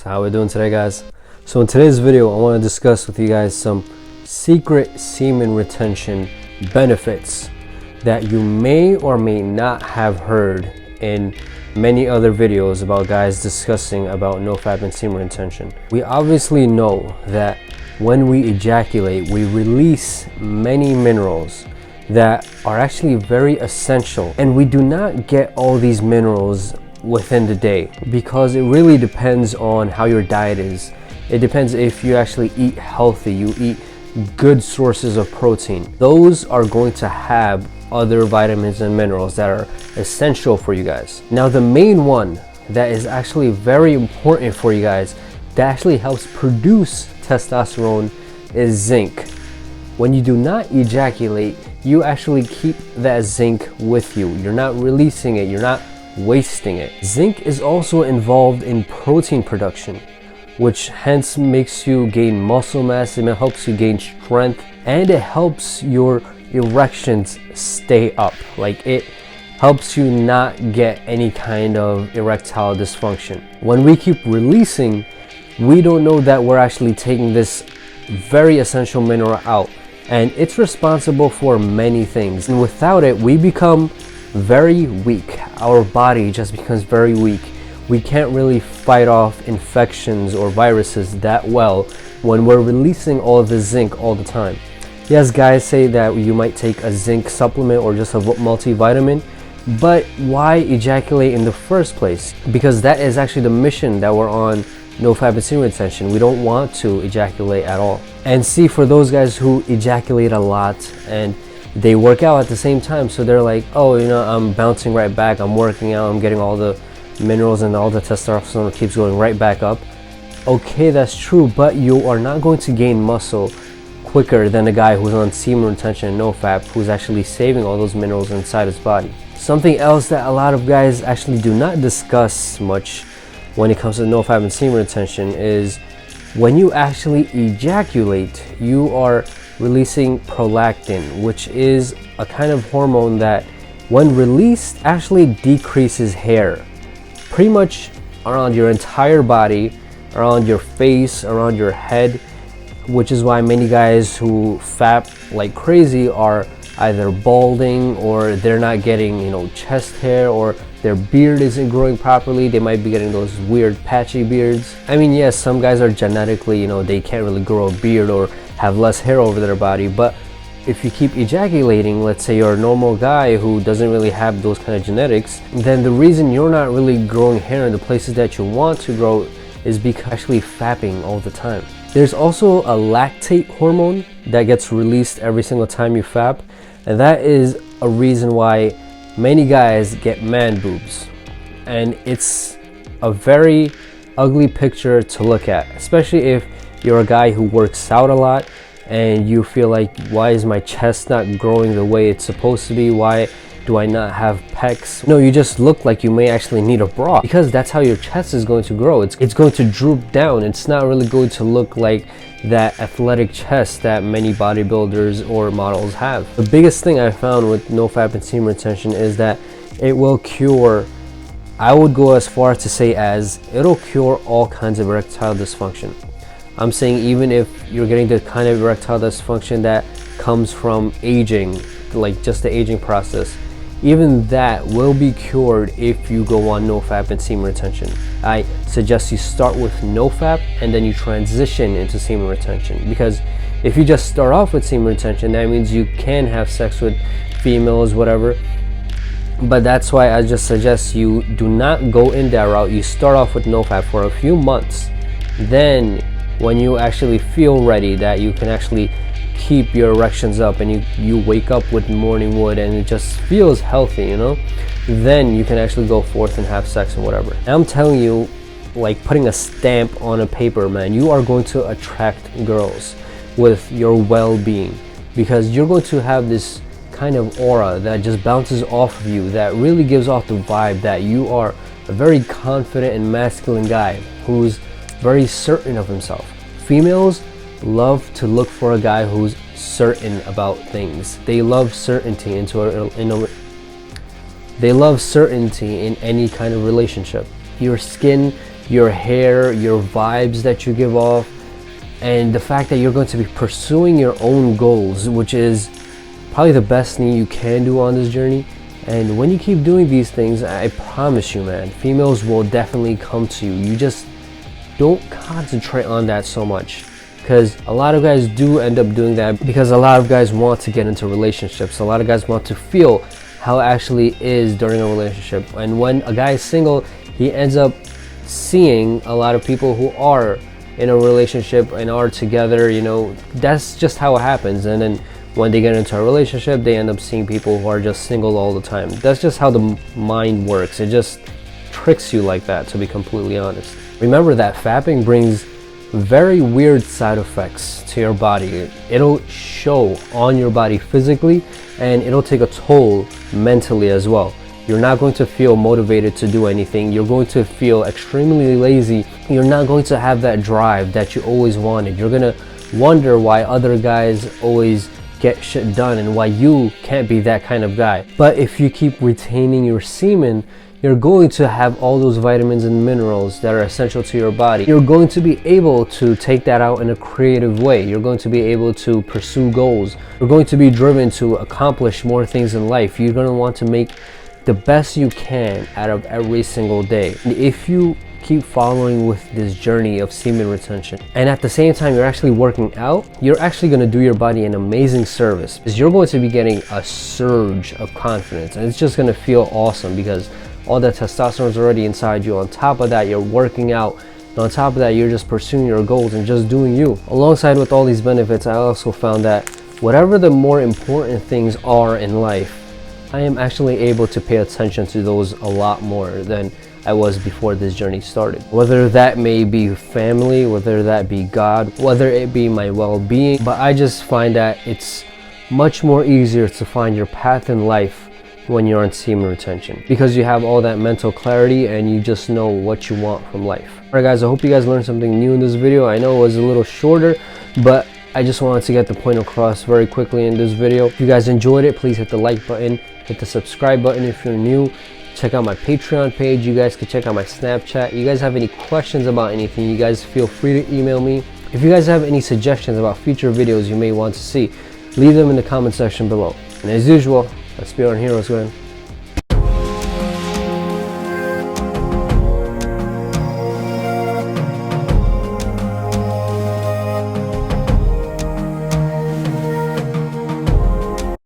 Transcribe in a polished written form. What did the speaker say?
So how we doing today, guys? So in today's video I want to discuss with you guys some secret semen retention benefits that you may or may not have heard in many other videos about guys discussing about nofap and semen retention. We obviously know that when we ejaculate we release many minerals that are actually very essential, and we do not get all these minerals within the day because it really depends on how your diet is. It depends if you actually eat healthy, you eat good sources of protein. Those are going to have other vitamins and minerals that are essential for you guys. Now the main one that is actually very important for you guys that actually helps produce testosterone is zinc. When you do not ejaculate, you actually keep that zinc with you. You're not releasing it, you're not wasting it. Zinc is also involved in protein production, which hence makes you gain muscle mass, it helps you gain strength, and it helps your erections stay up. Like, it helps you not get any kind of erectile dysfunction. When we keep releasing, we don't know that we're actually taking this very essential mineral out, and it's responsible for many things, and without it we become very weak. Our body just becomes very weak. We can't really fight off infections or viruses that well when we're releasing all of the zinc all the time. Yes, guys say that you might take a zinc supplement or just a multivitamin, but why ejaculate in the first place? Because that is actually the mission that we're on nofap and semen retention. We don't want to ejaculate at all. And see, for those guys who ejaculate a lot and they work out at the same time, so they're like, oh, you know, I'm bouncing right back, I'm working out, I'm getting all the minerals and all the testosterone keeps going right back up. Okay, that's true, but you are not going to gain muscle quicker than a guy who's on semen retention and nofap, who's actually saving all those minerals inside his body. Something else that a lot of guys actually do not discuss much when it comes to nofap and semen retention is when you actually ejaculate, you are releasing prolactin, which is a kind of hormone that when released actually decreases hair pretty much around your entire body, around your face, around your head, which is why many guys who fap like crazy are either balding, or they're not getting, you know, chest hair, or their beard isn't growing properly. They might be getting those weird patchy beards. I mean, yes, some guys are genetically, you know, they can't really grow a beard or have less hair over their body, but if you keep ejaculating, let's say you're a normal guy who doesn't really have those kind of genetics, then the reason you're not really growing hair in the places that you want to grow is because you're actually fapping all the time. There's also a lactate hormone that gets released every single time you fap, and that is a reason why many guys get man boobs, and it's a very ugly picture to look at, especially if you're a guy who works out a lot and you feel like, why is my chest not growing the way it's supposed to be? Why do I not have pecs? No, you just look like you may actually need a bra, because that's how your chest is going to grow. It's going to droop down. It's not really going to look like that athletic chest that many bodybuilders or models have. The biggest thing I found with nofap and semen retention is that it will cure, I would go as far as to say as it'll cure all kinds of erectile dysfunction. I'm saying even if you're getting the kind of erectile dysfunction that comes from aging, like just the aging process, even that will be cured if you go on nofap and semen retention. I suggest you start with nofap and then you transition into semen retention, because if you just start off with semen retention, that means you can have sex with females, whatever, but that's why I just suggest you do not go in that route. You start off with nofap for a few months, then when you actually feel ready that you can actually keep your erections up and you wake up with morning wood and it just feels healthy, you know, then you can actually go forth and have sex and whatever. And I'm telling you, like putting a stamp on a paper, man, you are going to attract girls with your well-being, because you're going to have this kind of aura that just bounces off of you, that really gives off the vibe that you are a very confident and masculine guy who's very certain of himself. Females love to look for a guy who's certain about things. They love certainty they love certainty in any kind of relationship. Your skin your hair, your vibes that you give off, and the fact that you're going to be pursuing your own goals, which is probably the best thing you can do on this journey. And when you keep doing these things, I promise you, man, females will definitely come to you. You just don't concentrate on that so much, because a lot of guys do end up doing that because a lot of guys want to get into relationships. A lot of guys want to feel how it actually is during a relationship. And when a guy is single, he ends up seeing a lot of people who are in a relationship and are together. You know, that's just how it happens. And then when they get into a relationship, they end up seeing people who are just single all the time. That's just how the mind works. It just tricks you like that, to be completely honest. Remember that fapping brings very weird side effects to your body. It'll show on your body physically, and it'll take a toll mentally as well. You're not going to feel motivated to do anything. You're going to feel extremely lazy. You're not going to have that drive that you always wanted. You're gonna wonder why other guys always get shit done and why you can't be that kind of guy. But if you keep retaining your semen, you're going to have all those vitamins and minerals that are essential to your body. You're going to be able to take that out in a creative way. You're going to be able to pursue goals. You're going to be driven to accomplish more things in life. You're going to want to make the best you can out of every single day. And if you keep following with this journey of semen retention, and at the same time you're actually working out, you're actually going to do your body an amazing service, because you're going to be getting a surge of confidence, and it's just going to feel awesome because all that testosterone is already inside you. On top of that, you're working out, and on top of that, you're just pursuing your goals and just doing you. Alongside with all these benefits, I also found that whatever the more important things are in life, I am actually able to pay attention to those a lot more than I was before this journey started. Whether that may be family, whether that be God, whether it be my well-being, but I just find that it's much more easier to find your path in life when you're on semen retention, because you have all that mental clarity and you just know what you want from life. Alright guys, I hope you guys learned something new in this video. I know it was a little shorter, but I just wanted to get the point across very quickly in this video. If you guys enjoyed it, please hit the like button, hit the subscribe button if you're new. Check out my Patreon page. You guys can check out my Snapchat. You guys have any questions about anything, you guys feel free to email me. If you guys have any suggestions about future videos you may want to see, leave them in the comment section below. And as usual, let's be our heroes, man.